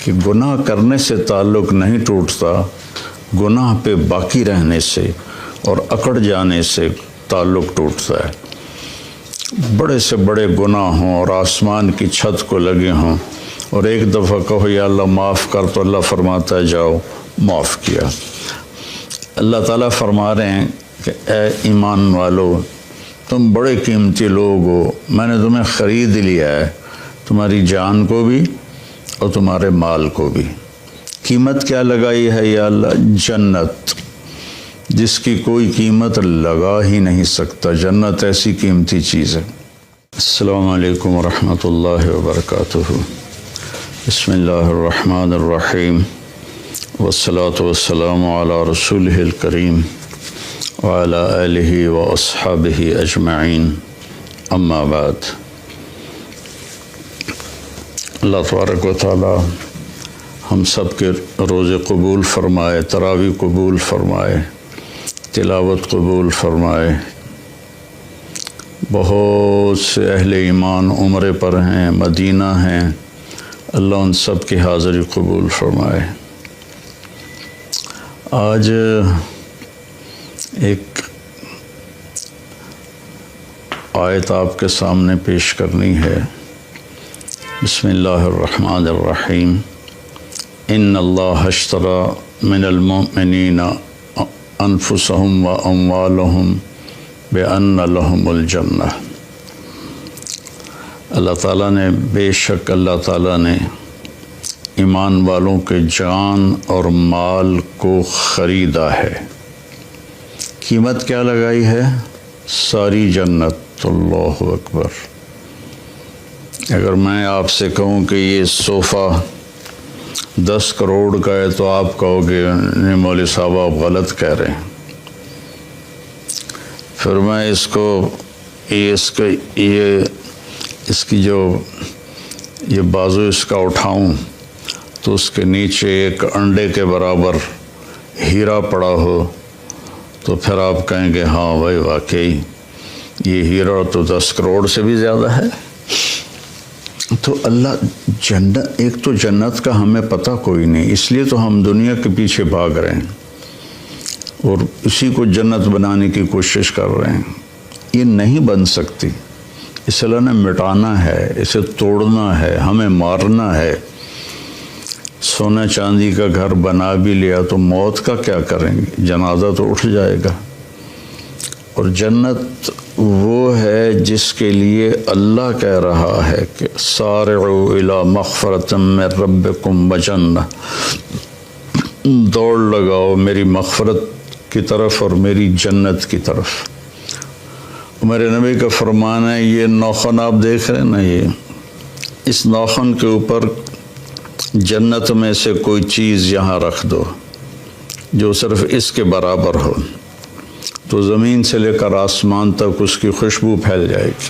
کہ گناہ کرنے سے تعلق نہیں ٹوٹتا، گناہ پہ باقی رہنے سے اور اکڑ جانے سے تعلق ٹوٹتا ہے۔ بڑے سے بڑے گناہ ہوں اور آسمان کی چھت کو لگے ہوں اور ایک دفعہ کہو یا اللہ معاف کر، تو اللہ فرماتا ہے جاؤ معاف کیا۔ اللہ تعالیٰ فرما رہے ہیں کہ اے ایمان والو، تم بڑے قیمتی لوگ ہو، میں نے تمہیں خرید لیا ہے، تمہاری جان کو بھی اور تمہارے مال کو بھی۔ قیمت کیا لگائی ہے یا اللہ؟ جنت، جس کی کوئی قیمت لگا ہی نہیں سکتا۔ جنت ایسی قیمتی چیز ہے۔ السلام علیکم ورحمۃ اللہ وبرکاتہ۔ بسم اللہ الرحمن الرحیم، والصلاة والسلام علی رسولہ الکریم وعلی آلہ واصحابہ اجمعین، اما بعد۔ اللہ تبارک و تعالی ہم سب کے روزے قبول فرمائے، تراویح قبول فرمائے، تلاوت قبول فرمائے۔ بہت سے اہل ایمان عمرے پر ہیں، مدینہ ہیں، اللہ ان سب کی حاضری قبول فرمائے۔ آج ایک آیت آپ کے سامنے پیش کرنی ہے۔ بسم اللہ الرحمن الرحیم۔ ان اللہ اشتری من المؤمنین انفسهم واموالهم بان لهم الجنہ۔ اللہ تعالیٰ نے، بے شک اللہ تعالیٰ نے ایمان والوں کے جان اور مال کو خریدا ہے۔ قیمت کیا لگائی ہے؟ ساری جنت۔ اللہ اکبر۔ اگر میں آپ سے کہوں کہ یہ صوفہ 10 کروڑ کا ہے تو آپ کہو گے نہیں مولوی صاحب آپ غلط کہہ رہے ہیں۔ پھر میں اس کی جو یہ بازو اس کا اٹھاؤں تو اس کے نیچے ایک انڈے کے برابر ہیرا پڑا ہو تو پھر آپ کہیں گے ہاں بھائی واقعی یہ ہیرا تو 10 کروڑ سے بھی زیادہ ہے۔ تو اللہ جنت، ایک تو جنت کا ہمیں پتہ کوئی نہیں، اس لیے تو ہم دنیا کے پیچھے بھاگ رہے ہیں اور اسی کو جنت بنانے کی کوشش کر رہے ہیں۔ یہ نہیں بن سکتی، اس اللہ نے مٹانا ہے، اسے توڑنا ہے، ہمیں مارنا ہے۔ سونا چاندی کا گھر بنا بھی لیا تو موت کا کیا کریں گے؟ جنازہ تو اٹھ جائے گا۔ اور جنت وہ ہے جس کے لیے اللہ کہہ رہا ہے کہ سارعوا الی مغفرۃ من ربکم وجنہ، دوڑ لگاؤ میری مغفرت کی طرف اور میری جنت کی طرف۔ میرے نبی کا فرمان ہے، یہ ناخن آپ دیکھ رہے ہیں نا، یہ اس ناخن کے اوپر جنت میں سے کوئی چیز یہاں رکھ دو جو صرف اس کے برابر ہو، تو زمین سے لے کر آسمان تک اس کی خوشبو پھیل جائے گی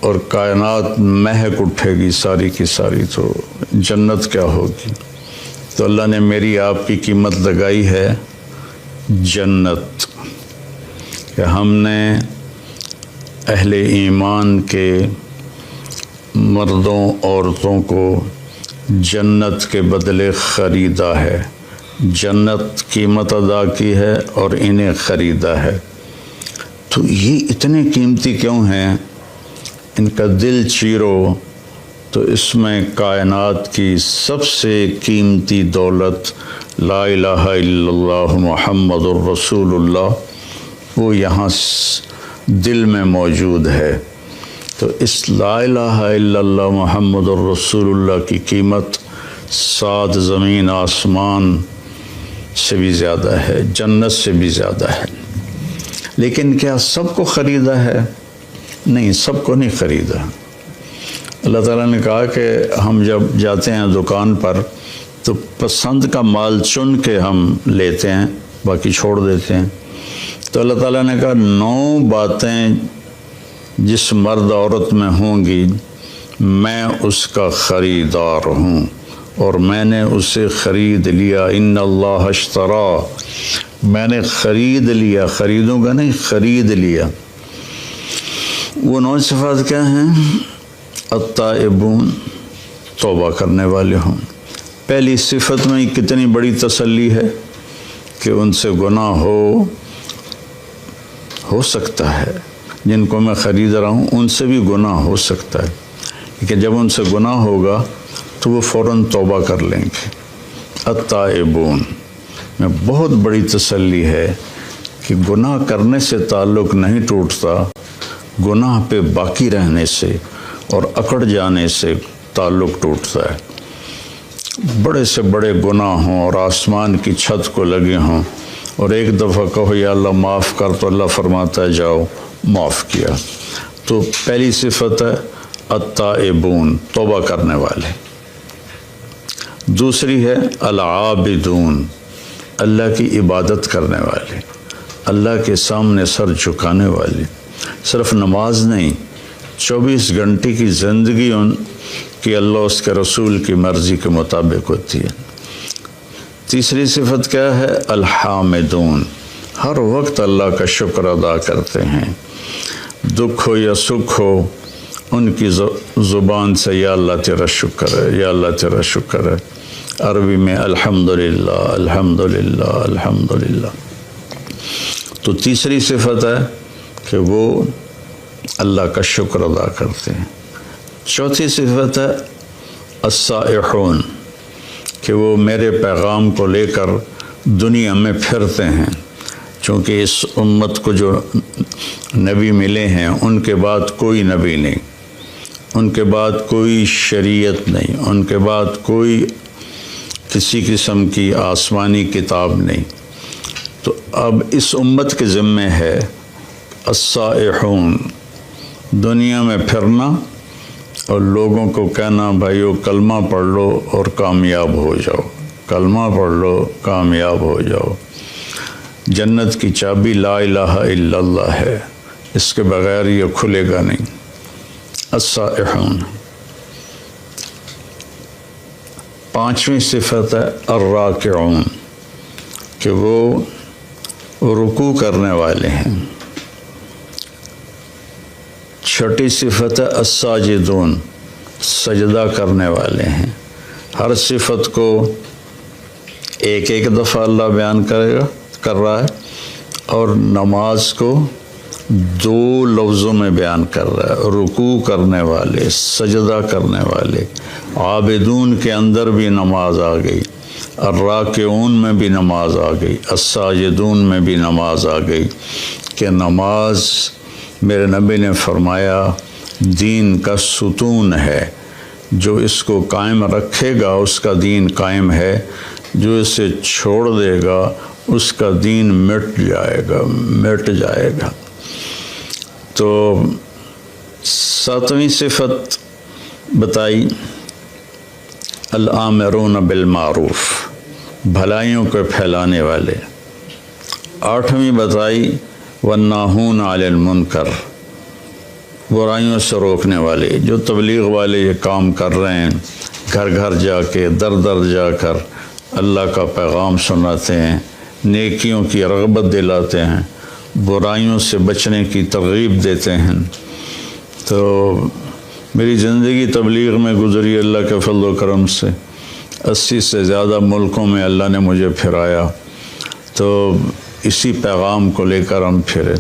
اور کائنات مہک اٹھے گی ساری کی ساری۔ تو جنت کیا ہوگی؟ تو اللہ نے میری آپ کی قیمت لگائی ہے جنت، کہ ہم نے اہل ایمان کے مردوں عورتوں کو جنت کے بدلے خریدا ہے، جنت قیمت ادا کی ہے اور انہیں خریدا ہے۔ تو یہ اتنے قیمتی کیوں ہیں؟ ان کا دل چیرو تو اس میں کائنات کی سب سے قیمتی دولت لا الہ الا اللہ محمد الرسول اللہ وہ یہاں دل میں موجود ہے۔ تو اس لا الہ الا اللہ محمد الرسول اللہ کی قیمت 7 زمین آسمان سے بھی زیادہ ہے، جنت سے بھی زیادہ ہے۔ لیکن کیا سب کو خریدا ہے؟ نہیں، سب کو نہیں خریدا۔ اللہ تعالیٰ نے کہا کہ ہم جب جاتے ہیں دکان پر تو پسند کا مال چن کے ہم لیتے ہیں، باقی چھوڑ دیتے ہیں۔ تو اللہ تعالیٰ نے کہا 9 باتیں جس مرد عورت میں ہوں گی میں اس کا خریدار ہوں اور میں نے اسے خرید لیا۔ ان اللہ اشتری، میں نے خرید لیا، خریدوں گا نہیں، خرید لیا۔ وہ 9 صفات کیا ہیں؟ التائبون، توبہ کرنے والے ہوں۔ پہلی صفت میں کتنی بڑی تسلی ہے کہ ان سے گناہ ہو سکتا ہے، جن کو میں خرید رہا ہوں ان سے بھی گناہ ہو سکتا ہے، لیکن جب ان سے گناہ ہوگا تو وہ فوراً توبہ کر لیں گے۔ التائبون میں بہت بڑی تسلی ہے کہ گناہ کرنے سے تعلق نہیں ٹوٹتا، گناہ پہ باقی رہنے سے اور اکڑ جانے سے تعلق ٹوٹتا ہے۔ بڑے سے بڑے گناہ ہوں اور آسمان کی چھت کو لگے ہوں اور ایک دفعہ کہو یا اللہ معاف کر، تو اللہ فرماتا ہے جاؤ معاف کیا۔ تو پہلی صفت ہے التائبون، توبہ کرنے والے۔ دوسری ہے العابدون، اللہ کی عبادت کرنے والے، اللہ کے سامنے سر جھکانے والے۔ صرف نماز نہیں، 24 گھنٹے کی زندگی ان کی اللہ اس کے رسول کی مرضی کے مطابق ہوتی ہے۔ تیسری صفت کیا ہے؟ الحامدون، ہر وقت اللہ کا شکر ادا کرتے ہیں، دکھ ہو یا سکھ ہو ان کی زبان سے یا اللہ تیرا شکر ہے، یا اللہ تیرا شکر ہے۔ عربی میں الحمدللہ الحمدللہ الحمدللہ۔ تو تیسری صفت ہے کہ وہ اللہ کا شکر ادا کرتے ہیں۔ چوتھی صفت ہے السائحون، کہ وہ میرے پیغام کو لے کر دنیا میں پھرتے ہیں، چونکہ اس امت کو جو نبی ملے ہیں ان کے بعد کوئی نبی نہیں، ان کے بعد کوئی شریعت نہیں، ان کے بعد کوئی کسی قسم کی آسمانی کتاب نہیں۔ تو اب اس امت کے ذمے ہے السائحون، دنیا میں پھرنا اور لوگوں کو کہنا بھائیو کلمہ پڑھ لو اور کامیاب ہو جاؤ، کلمہ پڑھ لو کامیاب ہو جاؤ۔ جنت کی چابی لا الہ الا اللہ ہے، اس کے بغیر یہ کھلے گا نہیں۔ السائحون۔ پانچویں صفت ہے الراکعون، کہ وہ رکوع کرنے والے ہیں۔ چھٹی صفت ہے الساجدون، سجدہ کرنے والے ہیں۔ ہر صفت کو ایک ایک دفعہ اللہ بیان کر رہا ہے اور نماز کو 2 لفظوں میں بیان کر رہا ہے، رکوع کرنے والے، سجدہ کرنے والے۔ عابدون کے اندر بھی نماز آ گئی، الراکعون میں بھی نماز آ گئی، الساجدون میں بھی نماز آ گئی، کہ نماز میرے نبی نے فرمایا دین کا ستون ہے، جو اس کو قائم رکھے گا اس کا دین قائم ہے، جو اسے چھوڑ دے گا اس کا دین مٹ جائے گا۔ تو 7ویں صفت بتائی الآمرون بالمعروف، بھلائیوں کو پھیلانے والے۔ 8ویں بتائی والناہون علی المنکر، برائیوں سے روکنے والے۔ جو تبلیغ والے یہ کام کر رہے ہیں، گھر گھر جا کے در در جا کر اللہ کا پیغام سناتے ہیں، نیکیوں کی رغبت دلاتے ہیں، برائیوں سے بچنے کی ترغیب دیتے ہیں۔ تو میری زندگی تبلیغ میں گزری اللہ کے فضل و کرم سے، 80 سے زیادہ ملکوں میں اللہ نے مجھے پھرایا، تو اسی پیغام کو لے کر ہم پھرے۔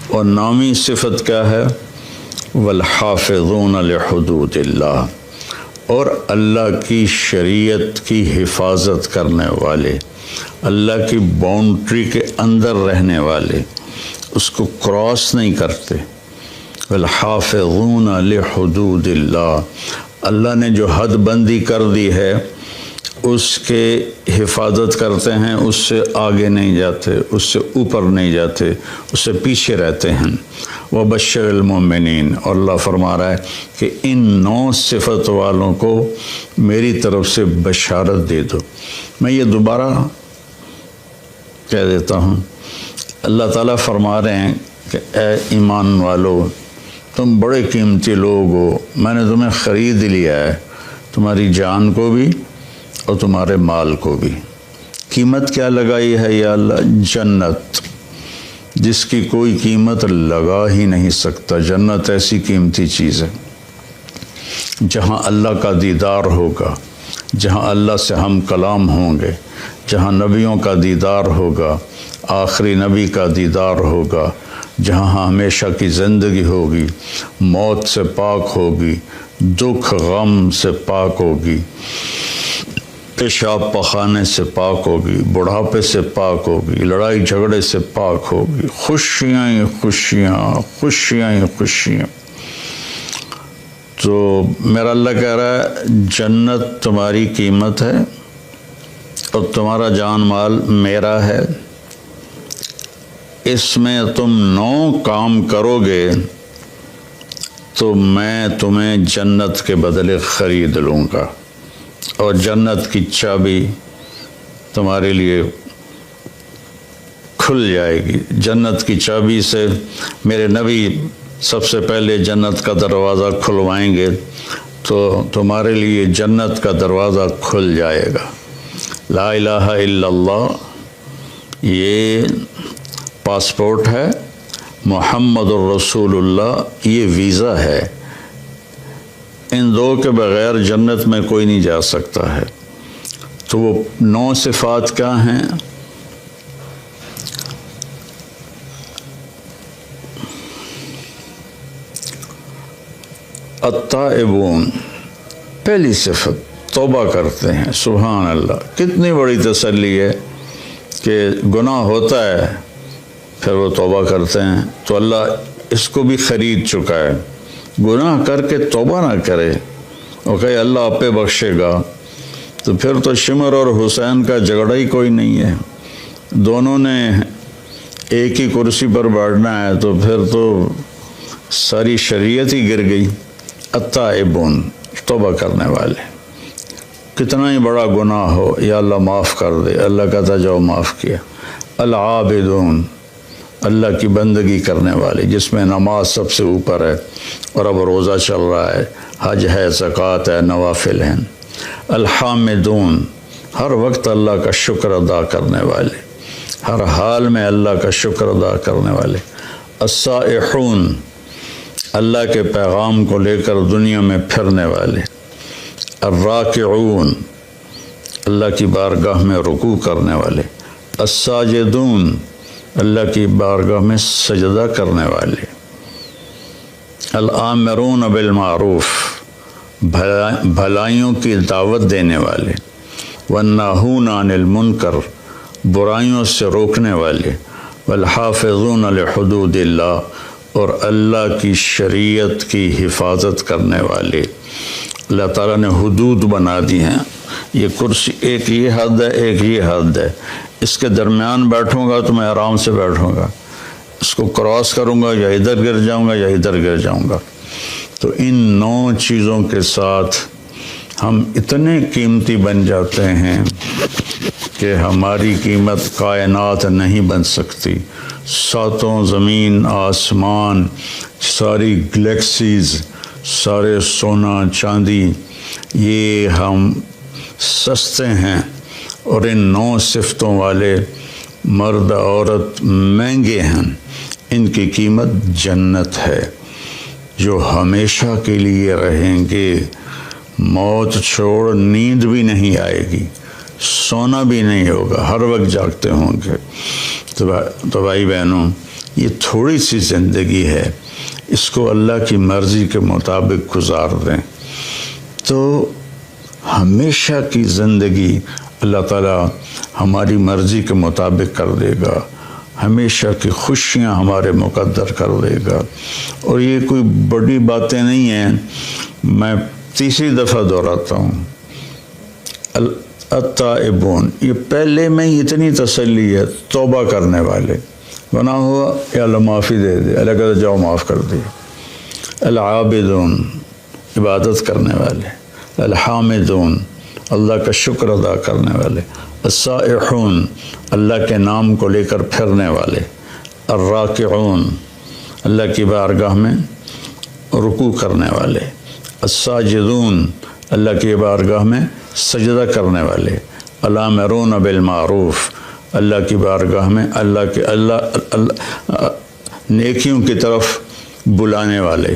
اور 9ویں صفت کیا ہے؟ والحافظون لحدود اللہ، اور اللہ کی شریعت کی حفاظت کرنے والے، اللہ کی باؤنڈری کے اندر رہنے والے، اس کو کراس نہیں کرتے۔ والحافظون لحدود اللہ، اللہ نے جو حد بندی کر دی ہے اس کے حفاظت کرتے ہیں، اس سے آگے نہیں جاتے، اس سے اوپر نہیں جاتے، اس سے پیچھے رہتے ہیں۔ وبشر المؤمنین، اور اللہ فرما رہا ہے کہ ان 9 صفت والوں کو میری طرف سے بشارت دے دو۔ میں یہ دوبارہ کہہ دیتا ہوں، اللہ تعالیٰ فرما رہے ہیں کہ اے ایمان والو، تم بڑے قیمتی لوگ ہو، میں نے تمہیں خرید لیا ہے، تمہاری جان کو بھی اور تمہارے مال کو بھی۔ قیمت کیا لگائی ہے یا اللہ؟ جنت، جس کی کوئی قیمت لگا ہی نہیں سکتا۔ جنت ایسی قیمتی چیز ہے، جہاں اللہ کا دیدار ہوگا، جہاں اللہ سے ہم کلام ہوں گے، جہاں نبیوں کا دیدار ہوگا، آخری نبی کا دیدار ہوگا، جہاں ہمیشہ کی زندگی ہوگی، موت سے پاک ہوگی، دکھ غم سے پاک ہوگی، پیشاب پخانے سے پاک ہوگی، بڑھاپے سے پاک ہوگی، لڑائی جھگڑے سے پاک ہوگی، خوشیاں ہی خوشیاں، خوشیاں ہی خوشیاں۔ تو میرا اللہ کہہ رہا ہے جنت تمہاری قیمت ہے اور تمہارا جان مال میرا ہے، اس میں تم 9 کام کرو گے تو میں تمہیں جنت کے بدلے خرید لوں گا، اور جنت کی چابی تمہارے لیے کھل جائے گی۔ جنت کی چابی سے میرے نبی سب سے پہلے جنت کا دروازہ کھلوائیں گے تو تمہارے لیے جنت کا دروازہ کھل جائے گا۔ لا الہ الا اللہ یہ پاسپورٹ ہے، محمد الرسول اللہ یہ ویزا ہے، ان 2 کے بغیر جنت میں کوئی نہیں جا سکتا ہے۔ تو وہ 9 صفات کیا ہیں؟ التائبون، پہلی صفت توبہ کرتے ہیں۔ سبحان اللہ، کتنی بڑی تسلی ہے کہ گناہ ہوتا ہے پھر وہ توبہ کرتے ہیں، تو اللہ اس کو بھی خرید چکا ہے۔ گناہ کر کے توبہ نہ کرے اور کہے اللہ آپ پہ بخشے گا، تو پھر تو شمر اور حسین کا جھگڑا ہی کوئی نہیں ہے، دونوں نے ایک ہی کرسی پر بیٹھنا ہے، تو پھر تو ساری شریعت ہی گر گئی۔ التائبون، توبہ کرنے والے، کتنا ہی بڑا گناہ ہو یا اللہ معاف کر دے، اللہ کہتا جاؤ معاف کیا۔ العابدون، اللہ کی بندگی کرنے والے، جس میں نماز سب سے اوپر ہے اور اب روزہ چل رہا ہے، حج ہے، زکوٰۃ ہے، نوافل ہیں۔ الحامدون، ہر وقت اللہ کا شکر ادا کرنے والے، ہر حال میں اللہ کا شکر ادا کرنے والے۔ السائحون، اللہ کے پیغام کو لے کر دنیا میں پھرنے والے۔ الراکعون، اللہ کی بارگاہ میں رکوع کرنے والے۔ الساجدون، اللہ کی بارگاہ میں سجدہ کرنے والے۔ الآمرون بالمعروف، بھلائیوں کی دعوت دینے والے۔ والناہون عن المنکر، برائیوں سے روکنے والے۔ والحافظون لحدود اللہ، اور اللہ کی شریعت کی حفاظت کرنے والے۔ اللہ تعالیٰ نے حدود بنا دی ہیں، یہ کرسی ایک یہ حد ہے، ایک یہ حد ہے، اس کے درمیان بیٹھوں گا تو میں آرام سے بیٹھوں گا، اس کو کراس کروں گا یا ادھر گر جاؤں گا یا ادھر گر جاؤں گا۔ تو ان 9 چیزوں کے ساتھ ہم اتنے قیمتی بن جاتے ہیں کہ ہماری قیمت کائنات نہیں بن سکتی۔ 7 زمین آسمان، ساری گلیکسیز، سارے سونا چاندی، یہ ہم سستے ہیں، اور ان 9 صفتوں والے مرد عورت مہنگے ہیں، ان کی قیمت جنت ہے، جو ہمیشہ کے لیے رہیں گے۔ موت چھوڑ نیند بھی نہیں آئے گی، سونا بھی نہیں ہوگا، ہر وقت جاگتے ہوں گے۔ تو بھائی بہنوں، یہ تھوڑی سی زندگی ہے، اس کو اللہ کی مرضی کے مطابق گزار دیں تو ہمیشہ کی زندگی اللہ تعالیٰ ہماری مرضی کے مطابق کر دے گا، ہمیشہ کی خوشیاں ہمارے مقدر کر دے گا۔ اور یہ کوئی بڑی باتیں نہیں ہیں، میں تیسری دفعہ دہراتا ہوں، التائبون، یہ پہلے میں اتنی تسلی ہے، توبہ کرنے والے، گناہ ہوا یا اللہ معافی دے دے، اللہ کہتا جاؤ معاف کر دے۔ العابدون، عبادت کرنے والے۔ الحامدون، اللہ کا شکر ادا کرنے والے۔ السائحون، اللہ کے نام کو لے کر پھرنے والے۔ الراکعون، اللہ کی بارگاہ میں رکوع کرنے والے۔ الساجدون، اللہ کی بارگاہ میں سجدہ کرنے والے۔ الآمرون بالمعروف، اللہ کی بارگاہ میں اللہ نیکیوں کی طرف بلانے والے۔